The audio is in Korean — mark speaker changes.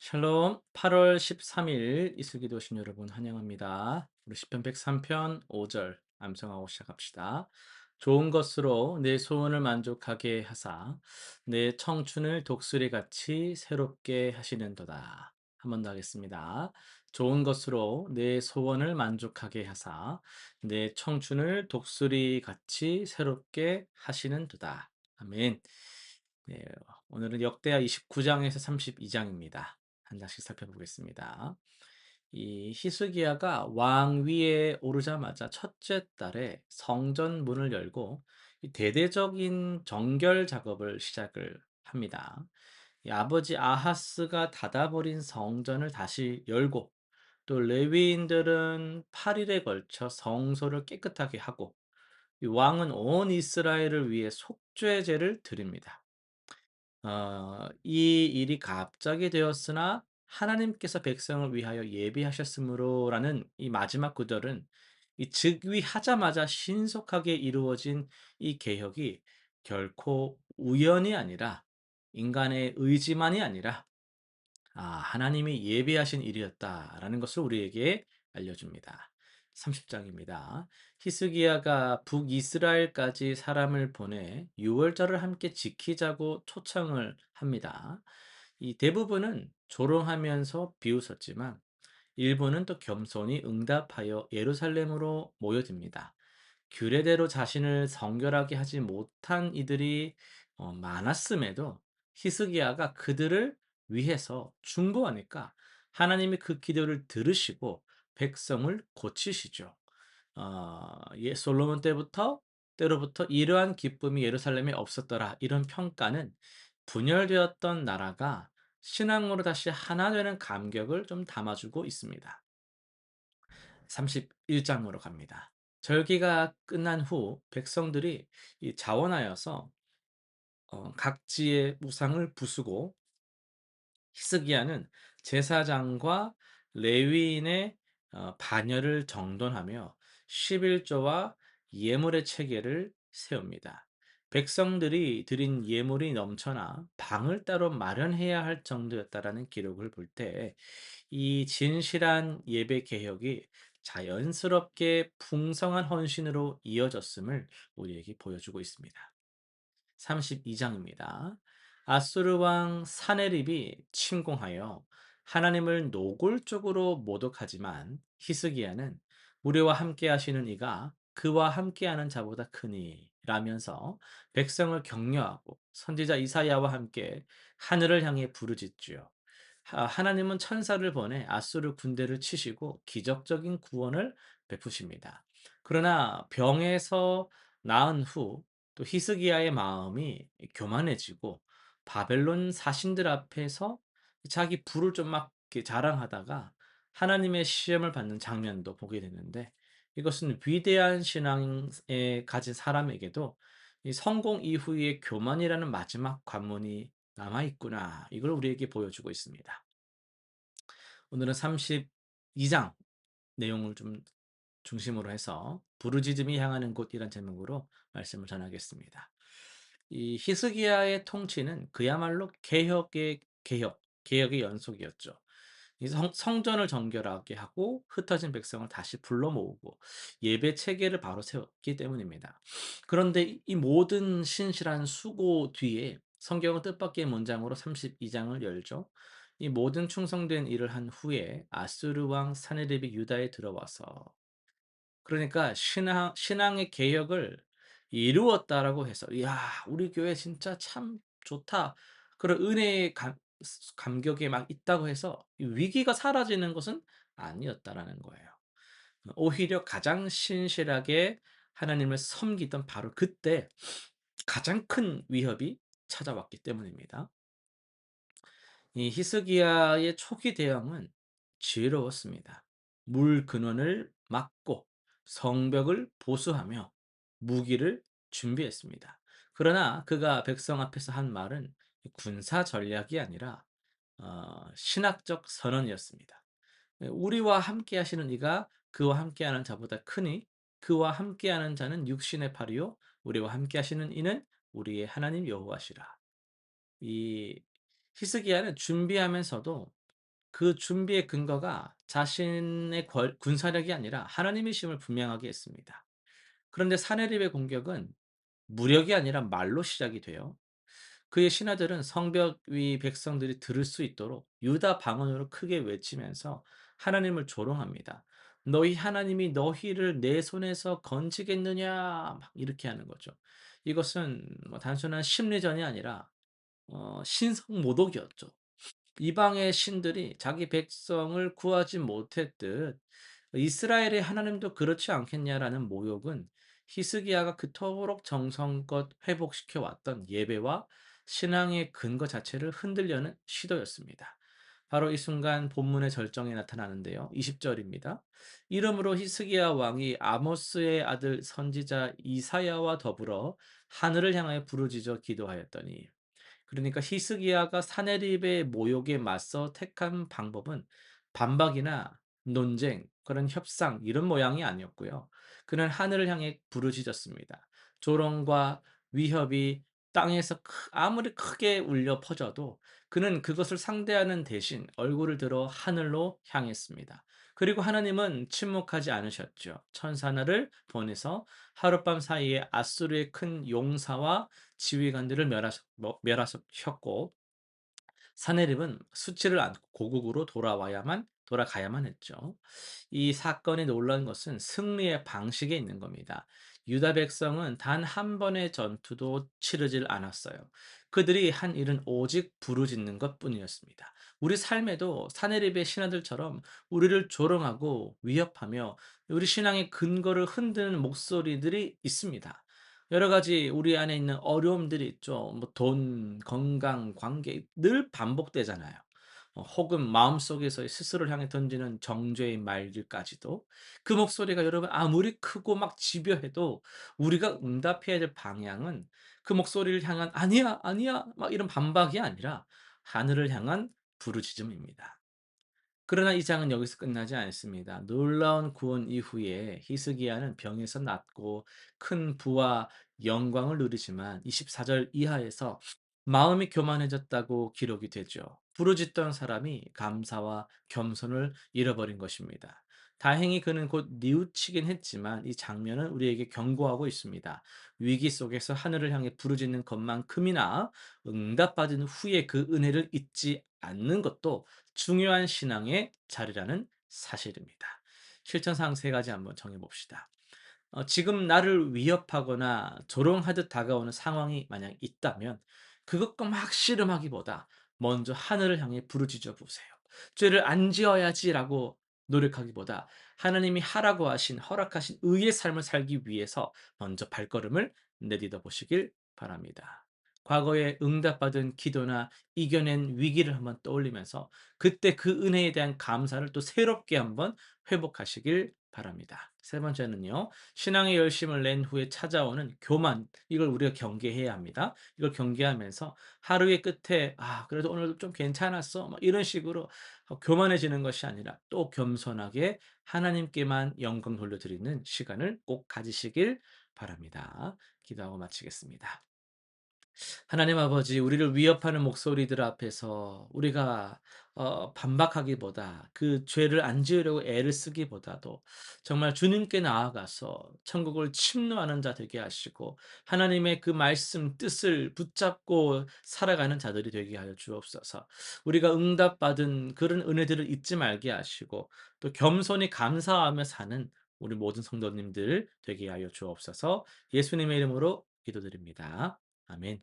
Speaker 1: 샬롬. 8월 13일 이슬기도 오신 여러분 환영합니다. 우리 시편 103편 5절 암송하고 시작합시다. 좋은 것으로 내 소원을 만족하게 하사 내 청춘을 독수리같이 새롭게 하시는도다. 한 번 더 하겠습니다. 좋은 것으로 내 소원을 만족하게 하사 내 청춘을 독수리같이 새롭게 하시는도다. 아멘. 네, 오늘은 역대하 29장에서 32장입니다. 한 장씩 살펴보겠습니다. 이 히스기야가 왕위에 오르자마자 첫째 달에 성전 문을 열고 이 대대적인 정결 작업을 시작을 합니다. 이 아버지 아하스가 닫아버린 성전을 다시 열고 또 레위인들은 8일에 걸쳐 성소를 깨끗하게 하고 이 왕은 온 이스라엘을 위해 속죄제를 드립니다. 이 일이 갑자기 되었으나 하나님께서 백성을 위하여 예비하셨으므로라는 이 마지막 구절은 이 즉위하자마자 신속하게 이루어진 이 개혁이 결코 우연이 아니라 인간의 의지만이 아니라 하나님이 예비하신 일이었다라는 것을 우리에게 알려줍니다. 30장입니다. 히스기야가 북이스라엘까지 사람을 보내 유월절을 함께 지키자고 초청을 합니다. 이 대부분은 조롱하면서 비웃었지만 일부는 또 겸손히 응답하여 예루살렘으로 모여듭니다. 규례대로 자신을 정결하게 하지 못한 이들이 많았음에도 히스기야가 그들을 위해서 중보하니까 하나님이 그 기도를 들으시고 백성을 고치시죠. 솔로몬 때로부터 이러한 기쁨이 예루살렘에 없었더라. 이런 평가는 분열되었던 나라가 신앙으로 다시 하나 되는 감격을 좀 담아주고 있습니다. 31장으로 갑니다. 절기가 끝난 후 백성들이 이 자원하여서 각지의 우상을 부수고 히스기야는 제사장과 레위인의 반열을 정돈하며 11조와 예물의 체계를 세웁니다. 백성들이 드린 예물이 넘쳐나 방을 따로 마련해야 할 정도였다라는 기록을 볼 때 이 진실한 예배 개혁이 자연스럽게 풍성한 헌신으로 이어졌음을 우리에게 보여주고 있습니다. 32장입니다. 아수르 왕 사네립이 침공하여 하나님을 노골적으로 모독하지만 히스기야는 우리와 함께 하시는 이가 그와 함께하는 자보다 크니 라면서 백성을 격려하고 선지자 이사야와 함께 하늘을 향해 부르짖지요. 하나님은 천사를 보내 아수르 군대를 치시고 기적적인 구원을 베푸십니다. 그러나 병에서 나은 후 또 히스기야의 마음이 교만해지고 바벨론 사신들 앞에서 자기 부를 좀 막 이렇게 자랑하다가 하나님의 시험을 받는 장면도 보게 되는데 이것은 위대한 신앙에 가진 사람에게도 이 성공 이후의 교만이라는 마지막 관문이 남아 있구나. 이걸 우리에게 보여주고 있습니다. 오늘은 32장 내용을 좀 중심으로 해서 부르짖음이 향하는 곳이란 제목으로 말씀을 전하겠습니다. 이 히스기야의 통치는 그야말로 개혁의 연속이었죠. 이 성전을 정결하게 하고 흩어진 백성을 다시 불러 모으고 예배 체계를 바로 세웠기 때문입니다. 그런데 이 모든 신실한 수고 뒤에 성경은 뜻밖의 문장으로 32장을 열죠. 이 모든 충성된 일을 한 후에 아수르 왕 사네립이 유다에 들어와서 그러니까 신앙의 개혁을 이루었다라고 해서 '이야 우리 교회 진짜 참 좋다.' 그런 은혜의 감격에 막 있다고 해서 이 위기가 사라지는 것은 아니었다라는 거예요. 오히려 가장 신실하게 하나님을 섬기던 바로 그때 가장 큰 위협이 찾아왔기 때문입니다. 이 히스기야의 초기 대응은 지혜로웠습니다. 물 근원을 막고 성벽을 보수하며 무기를 준비했습니다. 그러나 그가 백성 앞에서 한 말은 군사 전략이 아니라 신학적 선언이었습니다. 우리와 함께 하시는 이가 그와 함께하는 자보다 크니 그와 함께하는 자는 육신의 팔이요 우리와 함께 하시는 이는 우리의 하나님 여호와시라. 이 히스기야는 준비하면서도 그 준비의 근거가 자신의 군사력이 아니라 하나님이심을 분명하게 했습니다. 그런데 사내립의 공격은 무력이 아니라 말로 시작이 돼요. 그의 신하들은 성벽 위 백성들이 들을 수 있도록 유다 방언으로 크게 외치면서 하나님을 조롱합니다. "너희 하나님이 너희를 내 손에서 건지겠느냐?" 막 이렇게 하는 거죠. 이것은 뭐 단순한 심리전이 아니라 신성 모독이었죠. 이방의 신들이 자기 백성을 구하지 못했듯 이스라엘의 하나님도 그렇지 않겠냐라는 모욕은 히스기야가 그토록 정성껏 회복시켜 왔던 예배와 신앙의 근거 자체를 흔들려는 시도였습니다. 바로 이 순간 본문의 절정이 나타나는데요. 20절입니다. 이러므로 히스기야 왕이 아모스의 아들 선지자 이사야와 더불어 하늘을 향하여 부르짖어 기도하였더니, 그러니까 히스기야가 사내립의 모욕에 맞서 택한 방법은 반박이나 논쟁, 그런 협상 이런 모양이 아니었고요. 그는 하늘을 향해 부르짖었습니다. 조롱과 위협이 땅에서 아무리 크게 울려 퍼져도 그는 그것을 상대하는 대신 얼굴을 들어 하늘로 향했습니다. 그리고 하나님은 침묵하지 않으셨죠. 천사 하나를 보내서 하룻밤 사이에 아수르의 큰 용사와 지휘관들을 멸하셨고, 사내립은 수치를 안고 고국으로 돌아가야만 했죠. 이 사건이 놀라운 것은 승리의 방식에 있는 겁니다. 유다 백성은 단 한 번의 전투도 치르질 않았어요. 그들이 한 일은 오직 부르짖는 것뿐이었습니다. 우리 삶에도 사내립의 신하들처럼 우리를 조롱하고 위협하며 우리 신앙의 근거를 흔드는 목소리들이 있습니다. 여러 가지 우리 안에 있는 어려움들이 있죠. 뭐 돈, 건강, 관계 늘 반복되잖아요. 혹은 마음속에서 스스로를 향해 던지는 정죄의 말들까지도, 그 목소리가 여러분 아무리 크고 막 집요해도 우리가 응답해야 될 방향은 그 목소리를 향한 "아니야, 아니야." 막 이런 반박이 아니라 하늘을 향한 부르짖음입니다. 그러나 이 장은 여기서 끝나지 않습니다. 놀라운 구원 이후에 히스기야는 병에서 낫고 큰 부와 영광을 누리지만 24절 이하에서 마음이 교만해졌다고 기록이 되죠. 부르짖던 사람이 감사와 겸손을 잃어버린 것입니다. 다행히 그는 곧 뉘우치긴 했지만 이 장면은 우리에게 경고하고 있습니다. 위기 속에서 하늘을 향해 부르짖는 것만큼이나 응답받은 후에 그 은혜를 잊지 않는 것도 중요한 신앙의 자리라는 사실입니다. 실천사항 세 가지 한번 정해 봅시다. 지금 나를 위협하거나 조롱하듯 다가오는 상황이 만약 있다면 그것과 막 씨름하기보다 먼저 하늘을 향해 부르짖어 보세요. '죄를 안 지어야지.'라고 노력하기보다 하나님이 하라고 하신 허락하신 의의 삶을 살기 위해서 먼저 발걸음을 내딛어 보시길 바랍니다. 과거에 응답받은 기도나 이겨낸 위기를 한번 떠올리면서 그때 그 은혜에 대한 감사를 또 새롭게 한번 회복하시길 바랍니다. 세 번째는요. 신앙의 열심을 낸 후에 찾아오는 교만, 이걸 우리가 경계해야 합니다. 이걸 경계하면서 하루의 끝에 '아 그래도 오늘 좀 괜찮았어.' 막 이런 식으로 교만해지는 것이 아니라 또 겸손하게 하나님께만 영광 돌려드리는 시간을 꼭 가지시길 바랍니다. 기도하고 마치겠습니다. 하나님 아버지, 우리를 위협하는 목소리들 앞에서 우리가 반박하기보다 그 죄를 안 지으려고 애를 쓰기보다도 정말 주님께 나아가서 천국을 침노하는 자 되게 하시고 하나님의 그 말씀 뜻을 붙잡고 살아가는 자들이 되게 하여 주옵소서. 우리가 응답받은 그런 은혜들을 잊지 말게 하시고 또 겸손히 감사하며 사는 우리 모든 성도님들 되게 하여 주옵소서. 예수님의 이름으로 기도드립니다. 아멘.